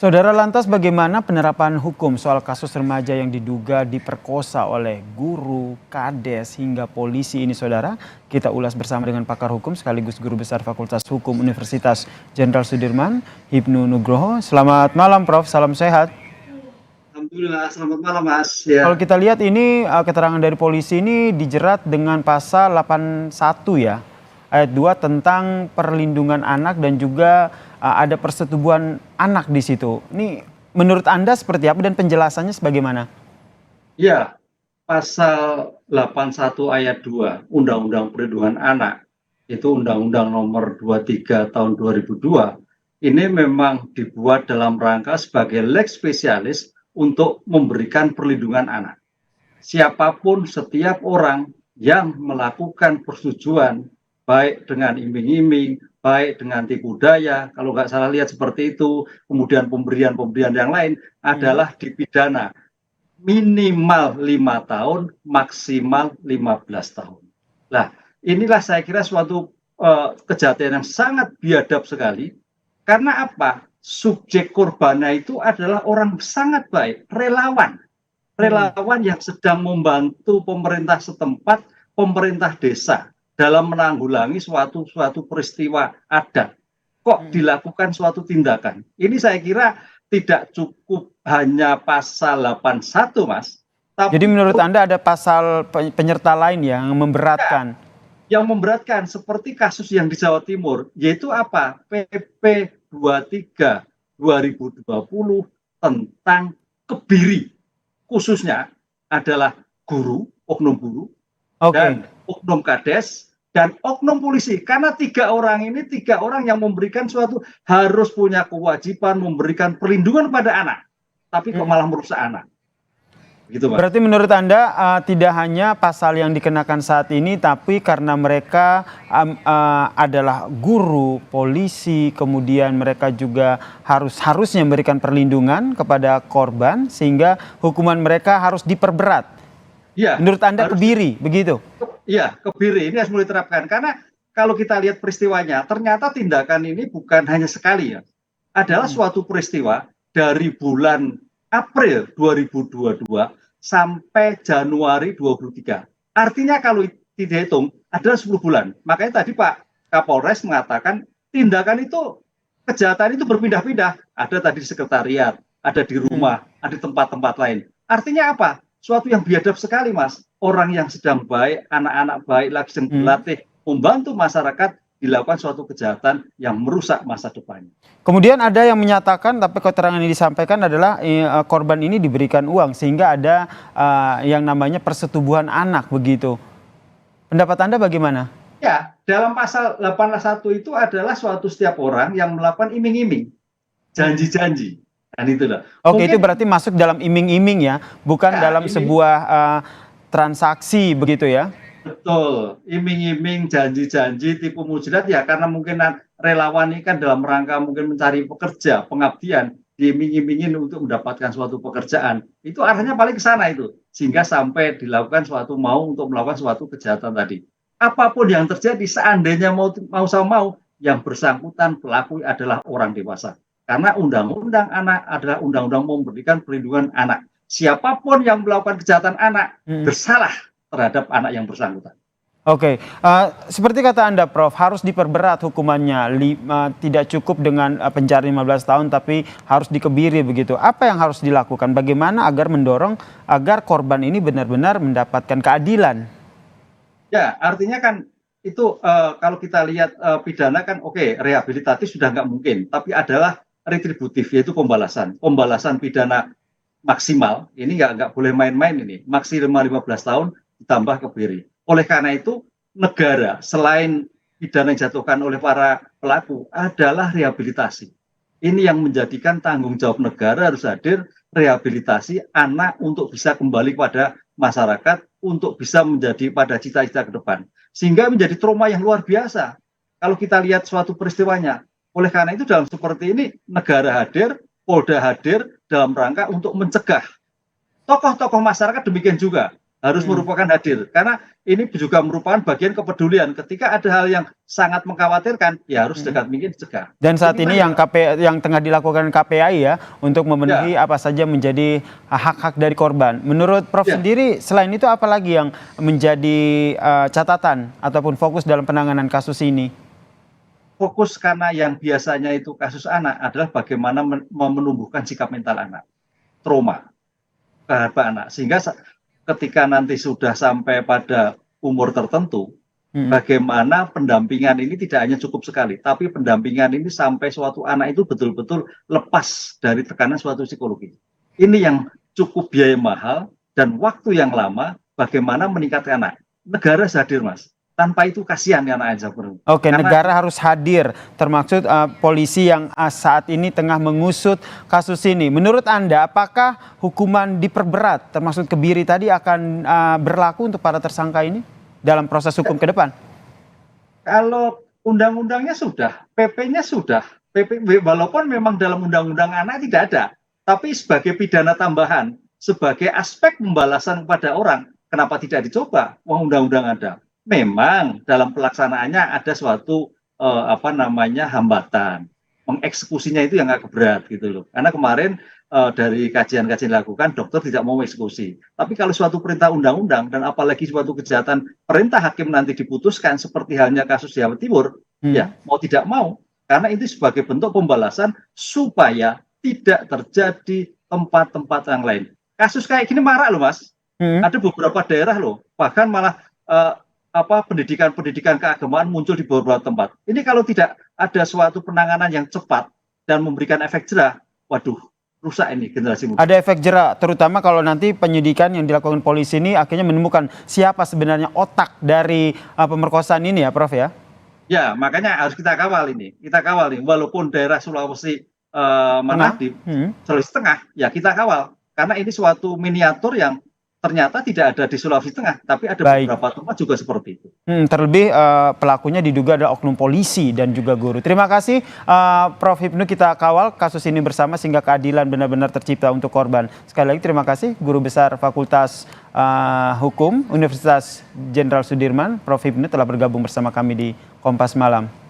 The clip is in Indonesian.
Saudara, lantas bagaimana penerapan hukum soal kasus remaja yang diduga diperkosa oleh guru, kades, hingga polisi ini, saudara? Kita ulas bersama dengan pakar hukum sekaligus Guru Besar Fakultas Hukum Universitas Jenderal Sudirman, Hipnu Nugroho. Selamat malam, Prof. Salam sehat. Alhamdulillah, selamat malam Mas. Kalau Ya, kita lihat ini keterangan dari polisi ini dijerat dengan pasal 81 ya, ayat 2 tentang perlindungan anak dan juga ada persetubuhan anak di situ. Ini menurut Anda seperti apa dan penjelasannya sebagaimana? ya, pasal 81 ayat 2 Undang-Undang Perlindungan Anak itu Undang-Undang nomor 23 tahun 2002 ini memang dibuat dalam rangka sebagai lex specialis untuk memberikan perlindungan anak. Siapapun setiap orang yang melakukan persetujuan baik dengan iming-iming, baik dengan tipu daya, kalau nggak salah lihat seperti itu, kemudian pemberian-pemberian yang lain adalah dipidana minimal 5 tahun, maksimal 15 tahun. Nah, inilah saya kira suatu kejahatan yang sangat biadab sekali. Karena apa? Subjek korbannya itu adalah orang sangat baik, relawan yang sedang membantu pemerintah setempat, pemerintah desa dalam menanggulangi suatu peristiwa adat. Kok dilakukan suatu tindakan? Ini saya kira tidak cukup hanya pasal 81, Mas, Jadi tapi menurut Anda ada pasal penyerta lain yang memberatkan? yang memberatkan seperti kasus yang di Jawa Timur, yaitu apa? PP 23 2020 tentang kebiri, khususnya adalah guru, oknum guru, Oke. dan oknum kades, dan oknum polisi. Karena tiga orang yang memberikan suatu harus punya kewajiban memberikan perlindungan pada anak. Tapi kok malah merusak anak. Gitu, Mas. Berarti menurut Anda tidak hanya pasal yang dikenakan saat ini, tapi karena mereka adalah guru, polisi, kemudian mereka juga harusnya memberikan perlindungan kepada korban, sehingga hukuman mereka harus diperberat. Ya, Menurut Anda kebiri, begitu? Iya, kebiri ini harus mulai diterapkan. Karena kalau kita lihat peristiwanya, ternyata tindakan ini bukan hanya sekali ya. Adalah suatu peristiwa dari bulan April 2022 sampai Januari 2023. Artinya kalau tidak hitung adalah 10 bulan. Makanya tadi Pak Kapolres mengatakan tindakan itu, kejahatan itu berpindah-pindah. Ada tadi di sekretariat, ada di rumah, ada di tempat-tempat lain. Artinya apa? Suatu yang biadab sekali, Mas. Orang yang sedang baik, anak-anak baik lagi sedang berlatih membantu masyarakat dilakukan suatu kejahatan yang merusak masa depannya. Kemudian ada yang menyatakan, tapi keterangan yang disampaikan adalah korban ini diberikan uang sehingga ada yang namanya persetubuhan anak, begitu. Pendapat Anda bagaimana? Ya, dalam pasal 81 itu adalah suatu setiap orang yang melakukan iming-iming, janji-janji. Dan itulah. Oke, itu berarti masuk dalam iming-iming ya, bukan dalam sebuah transaksi, begitu ya? Betul, iming-iming, janji-janji, tipu muslihat ya, karena mungkin relawan ini kan dalam rangka mungkin mencari pekerja, pengabdian, diiming-imingin untuk mendapatkan suatu pekerjaan. Itu arahnya paling ke sana itu, sehingga sampai dilakukan suatu untuk melakukan suatu kejahatan tadi. Apapun yang terjadi, seandainya mau sama mau, yang bersangkutan pelaku adalah orang dewasa. Karena undang-undang anak adalah undang-undang memberikan perlindungan anak. Siapapun yang melakukan kejahatan anak bersalah terhadap anak yang bersangkutan. Oke, seperti kata Anda Prof, harus diperberat hukumannya, tidak cukup dengan penjara 15 tahun tapi harus dikebiri begitu. Apa yang harus dilakukan? Bagaimana agar mendorong agar korban ini benar-benar mendapatkan keadilan? Ya, artinya kan itu kalau kita lihat pidana kan oke, rehabilitatif sudah nggak mungkin, tapi adalah retributif, yaitu pembalasan. Pembalasan pidana maksimal, ini nggak boleh main-main ini, maksimal 15 tahun ditambah kebiri. Oleh karena itu, negara selain pidana yang dijatuhkan oleh para pelaku adalah rehabilitasi. Ini yang menjadikan tanggung jawab negara harus hadir, rehabilitasi anak untuk bisa kembali pada masyarakat, untuk bisa menjadi pada cita-cita ke depan. Sehingga menjadi trauma yang luar biasa. Kalau kita lihat suatu peristiwanya. Oleh karena itu dalam seperti ini, negara hadir, Polda hadir dalam rangka untuk mencegah. Tokoh-tokoh masyarakat demikian juga. harus merupakan hadir. Karena ini juga merupakan bagian kepedulian. Ketika ada hal yang sangat mengkhawatirkan, ya harus dekat mungkin dicegah. Dan saat ini yang tengah dilakukan KPAI ya untuk memenuhi apa saja menjadi hak-hak dari korban. Menurut Prof sendiri, selain itu apa lagi yang menjadi catatan ataupun fokus dalam penanganan kasus ini? Fokus karena yang biasanya itu kasus anak adalah bagaimana menumbuhkan sikap mental anak, trauma terhadap anak, sehingga ketika nanti sudah sampai pada umur tertentu, bagaimana pendampingan ini tidak hanya cukup sekali, tapi pendampingan ini sampai suatu anak itu betul-betul lepas dari tekanan suatu psikologi. Ini yang cukup biaya mahal dan waktu yang lama. Bagaimana meningkatkan anak? Negara hadir, Mas. Tanpa itu kasihan ya anak sebenarnya. Oke, negara harus hadir, termaksud polisi yang saat ini tengah mengusut kasus ini. Menurut Anda, apakah hukuman diperberat, termasuk kebiri tadi akan berlaku untuk para tersangka ini dalam proses hukum ke depan? Kalau undang-undangnya sudah, PP-nya sudah, walaupun memang dalam undang-undang anak tidak ada, tapi sebagai pidana tambahan, sebagai aspek pembalasan kepada orang, kenapa tidak dicoba? Wong undang-undang ada. Memang dalam pelaksanaannya ada suatu hambatan, mengeksekusinya itu yang agak berat gitu loh. Karena kemarin dari kajian-kajian dilakukan, dokter tidak mau eksekusi. Tapi kalau suatu perintah undang-undang dan apalagi suatu kejahatan perintah hakim nanti diputuskan seperti halnya kasus Jawa Timur, ya mau tidak mau, karena itu sebagai bentuk pembalasan supaya tidak terjadi tempat-tempat yang lain. Kasus kayak gini marak loh, Mas. Ada beberapa daerah loh, bahkan malah pendidikan keagamaan muncul di beberapa tempat. Ini kalau tidak ada suatu penanganan yang cepat dan memberikan efek jerah, waduh, rusak ini generasi muda. Ada efek jerah, terutama kalau nanti penyidikan yang dilakukan polisi ini akhirnya menemukan siapa sebenarnya otak dari pemerkosaan ini ya, Prof ya? Ya, makanya harus kita kawal ini. Kita kawal ini, walaupun daerah Sulawesi Sulawesi Tengah, ya kita kawal. Karena ini suatu miniatur yang ternyata tidak ada di Sulawesi Tengah, tapi ada beberapa tempat juga seperti itu. Terlebih pelakunya diduga adalah oknum polisi dan juga guru. Terima kasih Prof Hipnu, kita kawal kasus ini bersama sehingga keadilan benar-benar tercipta untuk korban. Sekali lagi terima kasih Guru Besar Fakultas Hukum Universitas Jenderal Sudirman, Prof Hipnu telah bergabung bersama kami di Kompas Malam.